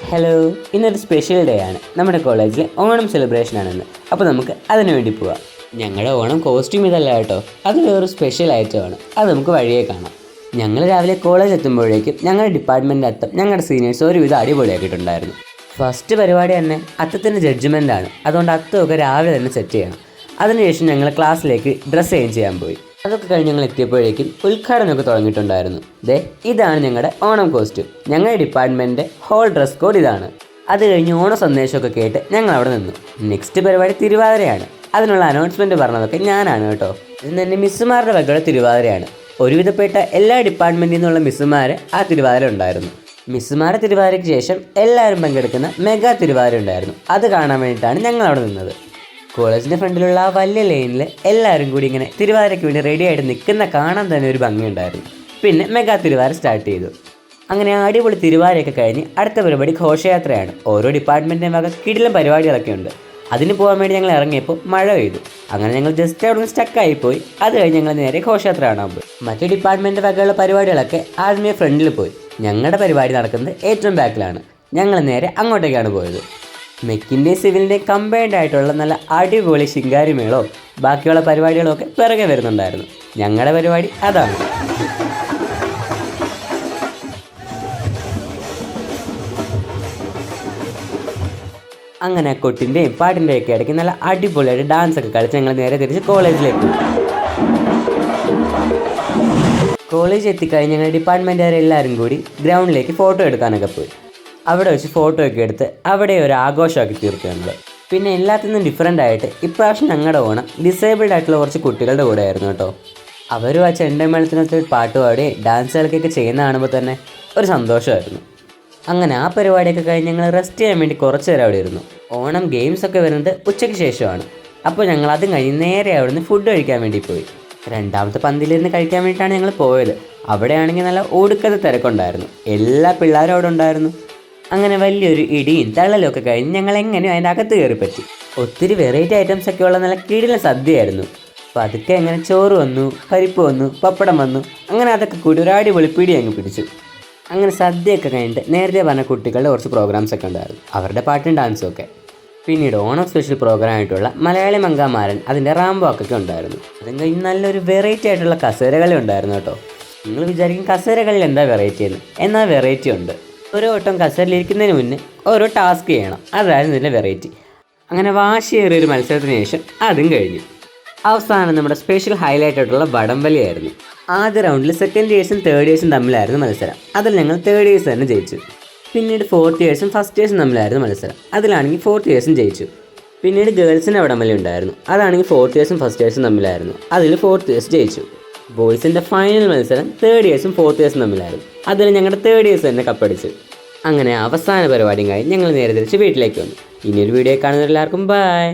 Hello, ഇന്നൊരു special day ആണ്. നമ്മുടെ കോളേജിലെ ഓണം സെലിബ്രേഷൻ ആണെന്ന്. അപ്പോൾ നമുക്ക് അതിനു വേണ്ടി പോവാം. ഞങ്ങളുടെ ഓണം കോസ്റ്റ്യൂം ഇതല്ല കേട്ടോ, അത് വേറൊരു സ്പെഷ്യൽ ഐറ്റമാണ്. അത് നമുക്ക് വഴിയേ കാണാം. ഞങ്ങൾ രാവിലെ കോളേജ് എത്തുമ്പോഴേക്കും ഞങ്ങളുടെ ഡിപ്പാർട്ട്മെൻറ്റിൻ്റെ അത്തം ഞങ്ങളുടെ സീനിയേഴ്സ് ഒരുവിധം അടിപൊളിയാക്കിയിട്ടുണ്ടായിരുന്നു. ഫസ്റ്റ് പരിപാടി തന്നെ അത്തത്തിൻ്റെ ജഡ്ജ്മെൻ്റ് ആണ്. അതുകൊണ്ട് അത്തമൊക്കെ രാവിലെ തന്നെ സെറ്റ് ചെയ്യണം. അതിനുശേഷം ഞങ്ങൾ ക്ലാസ്സിലേക്ക് ഡ്രസ്സ് ചേഞ്ച് ചെയ്യാൻ പോയി. അതൊക്കെ കഴിഞ്ഞ് ഞങ്ങൾ എത്തിയപ്പോഴേക്കും ഉദ്ഘാടനമൊക്കെ തുടങ്ങിയിട്ടുണ്ടായിരുന്നു. ഇതാണ് ഞങ്ങളുടെ ഓണം കോസ്റ്റ്യൂം. ഞങ്ങളുടെ ഡിപ്പാർട്ട്മെൻറ്റിൻ്റെ ഹോൾ ഡ്രസ് കോഡ് ഇതാണ്. അത് കഴിഞ്ഞ് ഓണ സന്ദേശമൊക്കെ കേട്ട് ഞങ്ങൾ അവിടെ നിന്നു. നെക്സ്റ്റ് പരിപാടി തിരുവാതിരയാണ്. അതിനുള്ള അനൗൺസ്മെൻറ്റ് പറഞ്ഞതൊക്കെ ഞാനാണ് കേട്ടോ. ഇന്ന് തന്നെ മിസ്സുമാരുടെ വകയുടെ തിരുവാതിരയാണ്. ഒരുവിധപ്പെട്ട എല്ലാ ഡിപ്പാർട്ട്മെൻറ്റിൽ നിന്നുള്ള മിസ്സുമാർ ആ തിരുവാതിര ഉണ്ടായിരുന്നു. മിസ്സുമാരുടെ തിരുവാതിരയ്ക്ക് ശേഷം എല്ലാവരും പങ്കെടുക്കുന്ന മെഗാ തിരുവാതിര ഉണ്ടായിരുന്നു. അത് കാണാൻ വേണ്ടിയിട്ടാണ് ഞങ്ങൾ അവിടെ നിന്നത്. കോളേജിൻ്റെ ഫ്രണ്ടിലുള്ള ആ വലിയ ലൈനിൽ എല്ലാവരും കൂടി ഇങ്ങനെ തിരുവാതിരയ്ക്ക് വേണ്ടി റെഡി ആയിട്ട് നിൽക്കുന്ന കാണാൻ തന്നെ ഒരു ഭംഗിയുണ്ടായിരുന്നു. പിന്നെ മെഗാ തിരുവാതിര സ്റ്റാർട്ട് ചെയ്തു. അങ്ങനെ അടിപൊളി തിരുവാതിരയൊക്കെ കഴിഞ്ഞ് അടുത്ത പരിപാടി ഘോഷയാത്രയാണ്. ഓരോ ഡിപ്പാർട്ട്മെൻറ്റിൻ്റെ വക കിടിലം പരിപാടികളൊക്കെ ഉണ്ട്. അതിന് പോകാൻ വേണ്ടി ഞങ്ങൾ ഇറങ്ങിയപ്പോൾ മഴ പെയ്തു. അങ്ങനെ ഞങ്ങൾ ജസ്റ്റ് അവിടെ നിന്ന് സ്റ്റക്കായിപ്പോയി. അത് കഴിഞ്ഞ് ഞങ്ങൾ നേരെ ഘോഷയാത്ര കാണാൻ പോയി. മറ്റു ഡിപ്പാർട്ട്മെൻറ്റ് വകയുള്ള പരിപാടികളൊക്കെ ആദ്യമേ ഫ്രണ്ടിൽ പോയി. ഞങ്ങളുടെ പരിപാടി നടക്കുന്നത് ഏറ്റവും ബാക്കിലാണ്. ഞങ്ങൾ നേരെ അങ്ങോട്ടേക്കാണ് പോയത്. മെക്കിൻ്റെയും സിവിലിൻ്റെയും കമ്പൈൻഡ് ആയിട്ടുള്ള നല്ല അടിപൊളി ശിങ്കാരി മേളോ ബാക്കിയുള്ള പരിപാടികളോ ഒക്കെ പിറകെ വരുന്നുണ്ടായിരുന്നു. ഞങ്ങളുടെ പരിപാടി അതാണ്. അങ്ങനെ കൊട്ടിൻ്റെയും പാട്ടിൻ്റെയും ഒക്കെ ഇടയ്ക്ക് നല്ല അടിപൊളിയായിട്ട് ഡാൻസൊക്കെ കളിച്ച് ഞങ്ങൾ നേരെ തിരിച്ച് കോളേജിലേക്ക് പോയി. കോളേജ് എത്തിക്കഴിഞ്ഞ് ഞങ്ങൾ ഡിപ്പാർട്ട്മെൻറ്റുകാരെല്ലാവരും കൂടി ഗ്രൗണ്ടിലേക്ക് ഫോട്ടോ എടുക്കാനൊക്കെ പോയി. അവിടെ വെച്ച് ഫോട്ടോ ഒക്കെ എടുത്ത് അവിടെ ഒരു ആഘോഷമാക്കി തീർത്തു ഞങ്ങൾ. പിന്നെ എല്ലാത്തിനും ഡിഫറെൻ്റ് ആയിട്ട് ഇപ്രാവശ്യം ഞങ്ങളുടെ ഓണം ഡിസേബിൾഡ് ആയിട്ടുള്ള കുറച്ച് കുട്ടികളുടെ കൂടെ ആയിരുന്നു കേട്ടോ. അവരും ആ ചെണ്ടമേളത്തിനകത്ത് പാട്ട് പാടി ഡാൻസ് കളിക്കൊക്കെ ചെയ്യുന്ന കാണുമ്പോൾ തന്നെ ഒരു സന്തോഷമായിരുന്നു. അങ്ങനെ ആ പരിപാടിയൊക്കെ കഴിഞ്ഞ് ഞങ്ങൾ റെസ്റ്റ് ചെയ്യാൻ വേണ്ടി കുറച്ച് നേരം അവിടെ ഇരുന്നു. ഓണം ഗെയിംസ് ഒക്കെ വരുന്നത് ഉച്ചയ്ക്ക് ശേഷമാണ്. അപ്പോൾ ഞങ്ങൾ അതും കഴിഞ്ഞ് നേരെ അവിടെ നിന്ന് ഫുഡ് കഴിക്കാൻ വേണ്ടി പോയി. രണ്ടാമത്തെ പന്തിലിരുന്ന് കഴിക്കാൻ വേണ്ടിയിട്ടാണ് ഞങ്ങൾ പോയത്. അവിടെയാണെങ്കിൽ നല്ല ഒടുക്കത്തെ തിരക്കുണ്ടായിരുന്നു. എല്ലാ പിള്ളേരും അവിടെ ഉണ്ടായിരുന്നു. അങ്ങനെ വലിയൊരു ഇടിയും തള്ളലും ഒക്കെ കഴിഞ്ഞ് ഞങ്ങൾ എങ്ങനെയും അതിൻ്റെ അകത്ത് കയറി പറ്റി. ഒത്തിരി വെറൈറ്റി ഐറ്റംസ് ഒക്കെ ഉള്ള നല്ല കിടിലൻ സദ്യയായിരുന്നു. അപ്പോൾ അതൊക്കെ അങ്ങനെ ചോറ് വന്നു, പരിപ്പ് വന്നു, പപ്പടം വന്നു. അങ്ങനെ അതൊക്കെ കൂടി ഒരു അടിപൊളി പിടി അങ്ങ് പിടിച്ചു. അങ്ങനെ സദ്യയൊക്കെ കഴിഞ്ഞിട്ട് നേരത്തെ പറഞ്ഞ കുട്ടികളുടെ കുറച്ച് പ്രോഗ്രാംസ് ഒക്കെ ഉണ്ടായിരുന്നു. അവരുടെ പാട്ടും ഡാൻസും ഒക്കെ. പിന്നീട് ഓണം സ്പെഷ്യൽ പ്രോഗ്രാം ആയിട്ടുള്ള മലയാളി മങ്കാമാരൻ അതിൻ്റെ റാംബോക്കൊക്കെ ഉണ്ടായിരുന്നു. അതും കഴിഞ്ഞ് നല്ലൊരു വെറൈറ്റി ആയിട്ടുള്ള കസേരകളി ഉണ്ടായിരുന്നു കേട്ടോ. നിങ്ങൾ വിചാരിക്കും കസേരകളിൽ എന്താ വെറൈറ്റി എന്ന്. എന്നാൽ വെറൈറ്റി ഉണ്ട്. ഓരോ വട്ടം കസേരയിലിരിക്കുന്നതിന് മുന്നേ ഓരോ ടാസ്ക് ചെയ്യണം. അതായിരുന്നു ഇതിൻ്റെ വെറൈറ്റി. അങ്ങനെ വാശിയേറിയൊരു മത്സരത്തിന് ശേഷം അതും കഴിഞ്ഞു. അവസാനം നമ്മുടെ സ്പെഷ്യൽ ഹൈലൈറ്റ് ആയിട്ടുള്ള വടംവലിയായിരുന്നു. ആദ്യ റൗണ്ടിൽ സെക്കൻഡ് ഇയേഴ്സും തേർഡ് ഇയേഴ്സും തമ്മിലായിരുന്നു മത്സരം. അതിൽ ഞങ്ങൾ തേർഡ് ഇയേഴ്സ് തന്നെ ജയിച്ചു. പിന്നീട് ഫോർത്ത് ഇയേഴ്സും ഫസ്റ്റ് ഇയേഴ്സും തമ്മിലായിരുന്നു മത്സരം. അതിലാണെങ്കിൽ ഫോർത്ത് ഇയേഴ്സും ജയിച്ചു. പിന്നീട് ഗേൾസിൻ്റെ വടംവലി ഉണ്ടായിരുന്നു. അതാണെങ്കിൽ ഫോർത്ത് ഇയേഴ്സും ഫസ്റ്റ് ഇയേഴ്സും തമ്മിലായിരുന്നു. അതിൽ ഫോർത്ത് ഇയേഴ്സ് ജയിച്ചു. ബോയ്സിൻ്റെ ഫൈനൽ മത്സരം തേർഡ് ഇയേഴ്സും ഫോർത്ത് ഇയേഴ്സും തമ്മിലായിരുന്നു. അതിൽ ഞങ്ങളുടെ തേർഡ് ഇയേഴ്സ് തന്നെ കപ്പടിച്ചു. അങ്ങനെ അവസാന പരിപാടിയും കഴിഞ്ഞ് ഞങ്ങൾ നേരെ തിരിച്ച് വീട്ടിലേക്ക് വന്നു. ഇനിയൊരു വീഡിയോ കാണുന്നവരെല്ലാവർക്കും ബൈ.